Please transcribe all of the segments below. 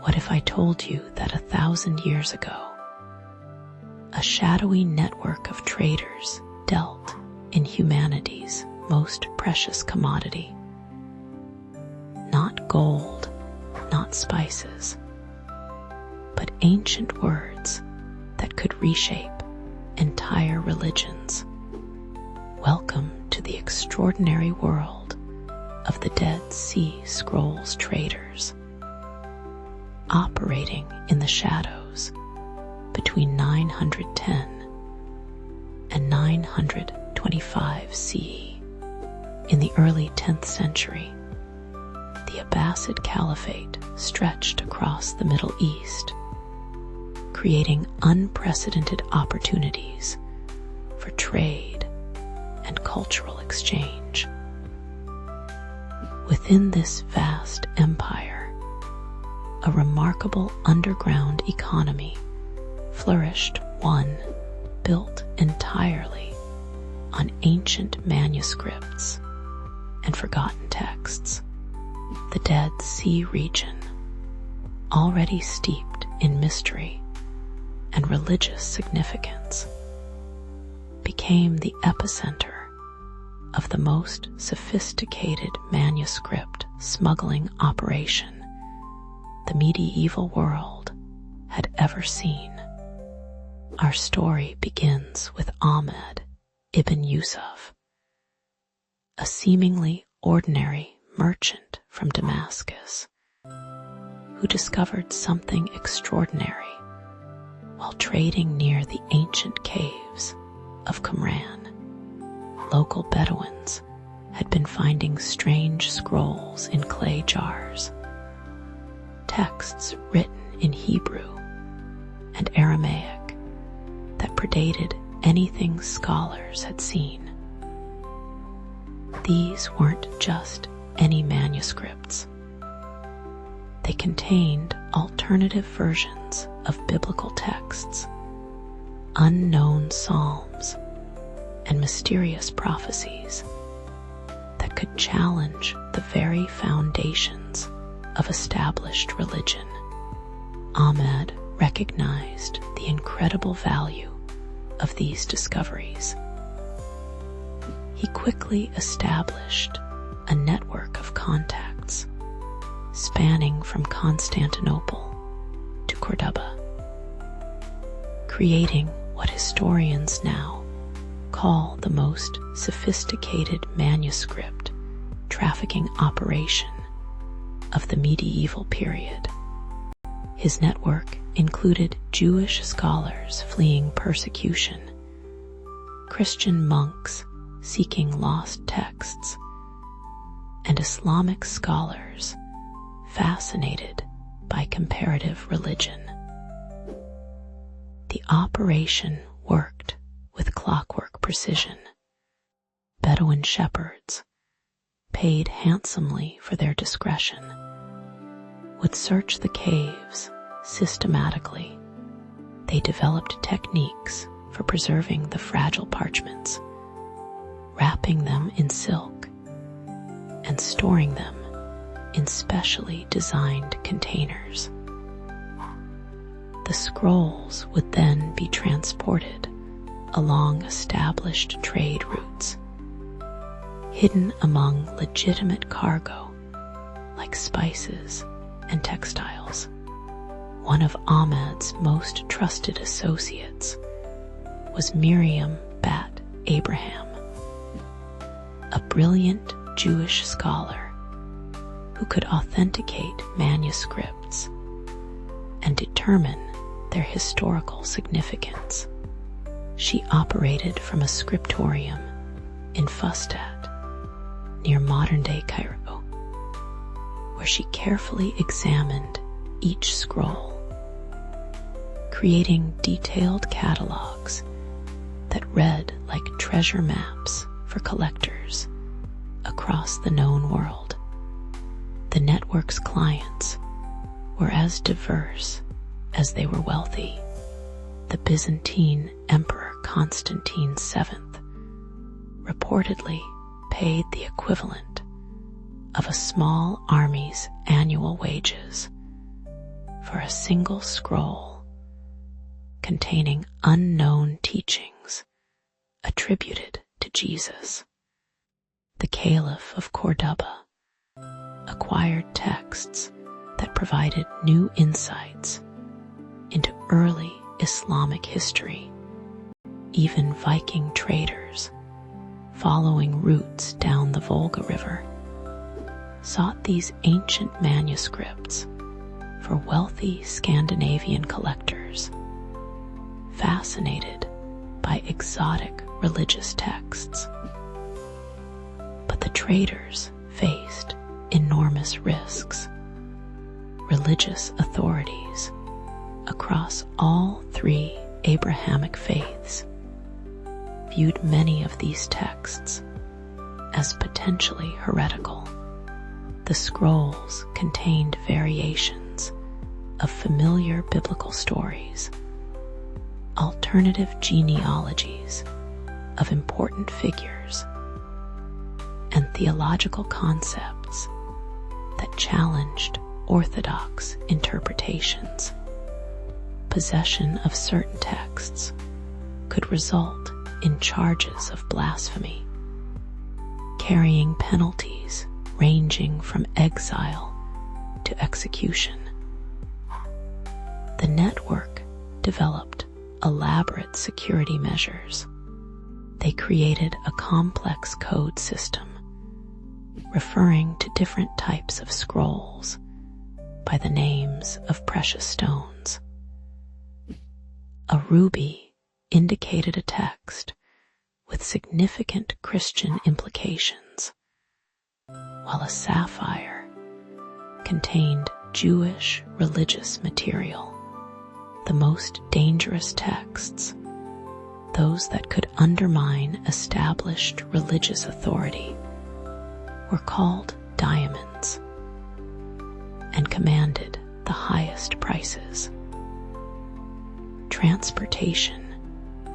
What if I told you that 1,000 years ago, a shadowy network of traders dealt in humanity's most precious commodity? Not gold, not spices, but ancient words that could reshape entire religions. Welcome to the extraordinary world of the Dead Sea Scrolls traders, operating in the shadows between 910 and 925 CE. In the early 10th century, the Abbasid Caliphate stretched across the Middle East, creating unprecedented opportunities for trade and cultural exchange. Within this vast empire, a remarkable underground economy flourished, one built entirely on ancient manuscripts and forgotten texts. The Dead Sea region, already steeped in mystery and religious significance, became the epicenter of the most sophisticated manuscript smuggling operation the medieval world had ever seen. Our story begins with Ahmed ibn Yusuf, a seemingly ordinary merchant from Damascus who discovered something extraordinary while trading near the ancient caves of Qumran. Local Bedouins had been finding strange scrolls in clay jars, texts written in Hebrew and Aramaic that predated anything scholars had seen. These weren't just any manuscripts. They contained alternative versions of biblical texts, unknown psalms, and mysterious prophecies that could challenge the very foundations of established religion. Ahmed recognized the incredible value of these discoveries. He quickly established a network of contacts spanning from Constantinople to Cordoba, creating what historians now call the most sophisticated manuscript trafficking operation of the medieval period. His network included Jewish scholars fleeing persecution, Christian monks seeking lost texts, and Islamic scholars fascinated by comparative religion. The operation worked with clockwork precision. Bedouin shepherds, paid handsomely for their discretion, would search the caves systematically. They developed techniques for preserving the fragile parchments, wrapping them in silk, and storing them in specially designed containers. The scrolls would then be transported along established trade routes, hidden among legitimate cargo like spices and textiles. One of Ahmed's most trusted associates was Miriam Bat Abraham, a brilliant Jewish scholar who could authenticate manuscripts and determine their historical significance. She operated from a scriptorium in Fustat, near modern-day Cairo, where she carefully examined each scroll, creating detailed catalogs that read like treasure maps for collectors across the known world. The network's clients were as diverse as they were wealthy. The Byzantine Emperor Constantine VII reportedly paid the equivalent of a small army's annual wages for a single scroll containing unknown teachings attributed to Jesus. The Caliph of Cordoba acquired texts that provided new insights into early Islamic history. Even Viking traders, following routes down the Volga River, sought these ancient manuscripts for wealthy Scandinavian collectors, fascinated by exotic religious texts. But the traders faced enormous risks. Religious authorities across all three Abrahamic faiths viewed many of these texts as potentially heretical. The scrolls contained variations of familiar biblical stories, alternative genealogies of important figures, and theological concepts that challenged orthodox interpretations. Possession of certain texts could result in charges of blasphemy, carrying penalties ranging from exile to execution. The network developed elaborate security measures. They created a complex code system referring to different types of scrolls by the names of precious stones. A ruby indicated a text with significant Christian implications, while a sapphire contained Jewish religious material. The most dangerous texts, those that could undermine established religious authority, were called diamonds and commanded the highest prices. Transportation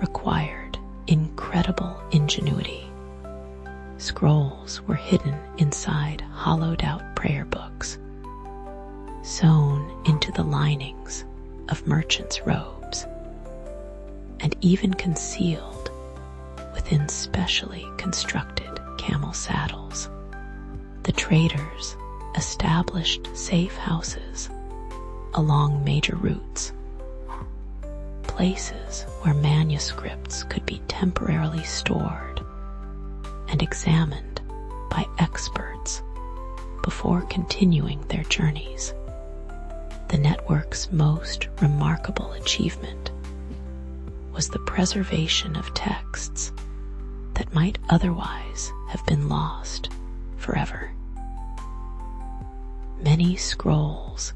required incredible ingenuity. Scrolls were hidden inside hollowed-out prayer books, sewn into the linings of merchants' robes, and even concealed within specially constructed camel saddles. The traders established safe houses along major routes, places where manuscripts could be temporarily stored and examined by experts before continuing their journeys. The network's most remarkable achievement was the preservation of texts that might otherwise have been lost forever. Many scrolls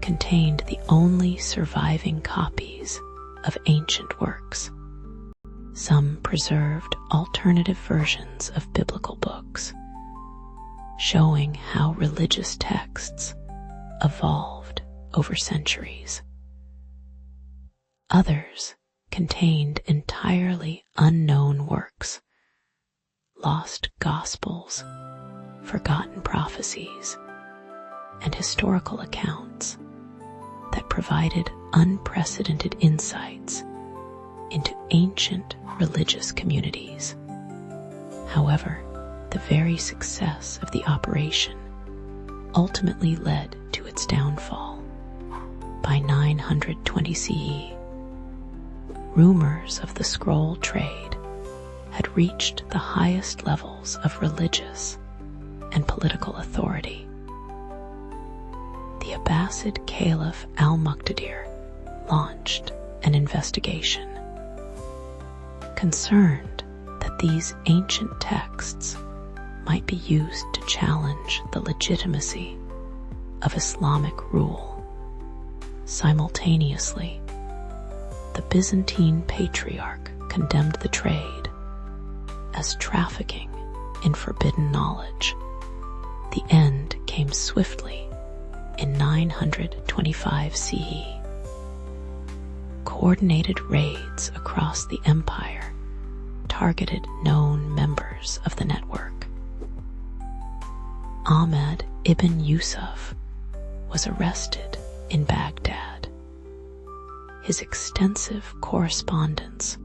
contained the only surviving copies of ancient works. Some preserved alternative versions of biblical books, showing how religious texts evolved over centuries. Others contained entirely unknown works, lost gospels, forgotten prophecies, and historical accounts that provided unprecedented insights into ancient religious communities. However, the very success of the operation ultimately led to its downfall. By 920 CE, rumors of the scroll trade had reached the highest levels of religious and political authority. The Abbasid Caliph al-Muqtadir launched an investigation, concerned that these ancient texts might be used to challenge the legitimacy of Islamic rule. Simultaneously, the Byzantine Patriarch condemned the trade as trafficking in forbidden knowledge. The end came swiftly in 925 CE. Coordinated raids across the empire targeted known members of the network. Ahmed ibn Yusuf was arrested in Baghdad, his extensive correspondence,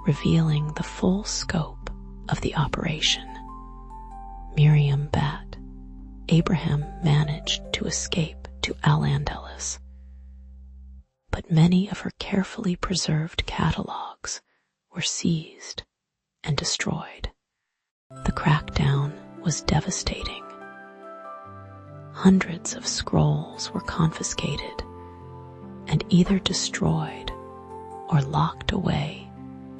revealing the full scope of the operation. Miriam Bat, Abraham managed to escape to Al-Andalus, but many of her carefully preserved catalogs were seized and destroyed. The crackdown was devastating. Hundreds of scrolls were confiscated and either destroyed or locked away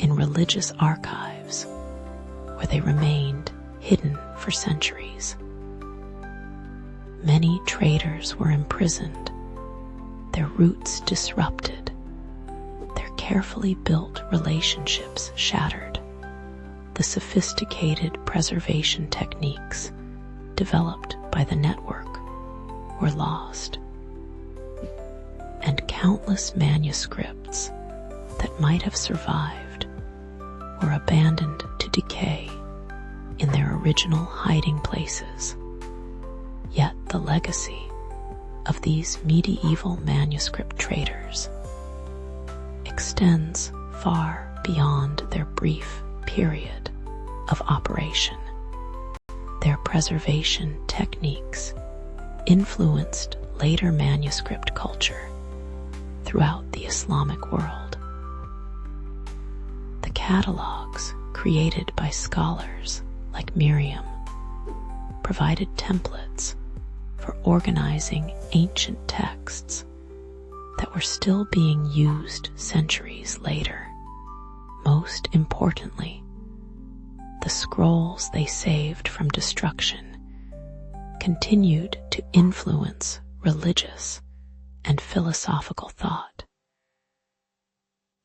in religious archives, where they remained hidden for centuries. Many traders were imprisoned, their roots disrupted, their carefully built relationships shattered. The sophisticated preservation techniques developed by the network were lost, and countless manuscripts that might have survived were abandoned to decay in their original hiding places. Yet the legacy of these medieval manuscript traders extends far beyond their brief period of operation. Their preservation techniques influenced later manuscript culture throughout the Islamic world. The catalogs created by scholars like Miriam provided templates for organizing ancient texts that were still being used centuries later. Most importantly, the scrolls they saved from destruction continued to influence religious and philosophical thought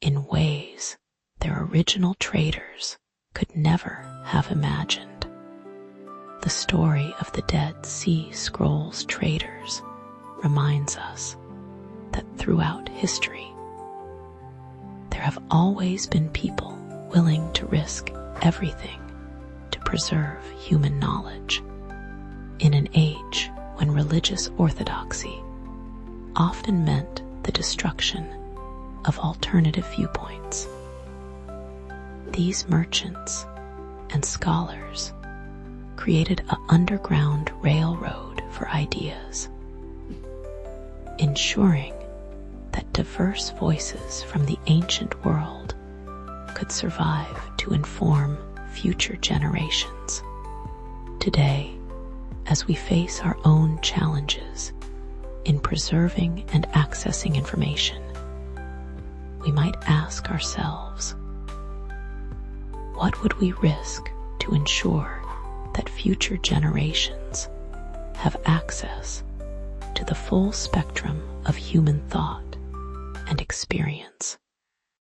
in ways their original traders could never have imagined. The story of the Dead Sea Scrolls traders reminds us that throughout history, there have always been people willing to risk everything to preserve human knowledge. In an age when religious orthodoxy often meant the destruction of alternative viewpoints, these merchants and scholars created an underground railroad for ideas, ensuring that diverse voices from the ancient world could survive to inform future generations. Today, as we face our own challenges in preserving and accessing information, we might ask ourselves, what would we risk to ensure that future generations have access to the full spectrum of human thought and experience?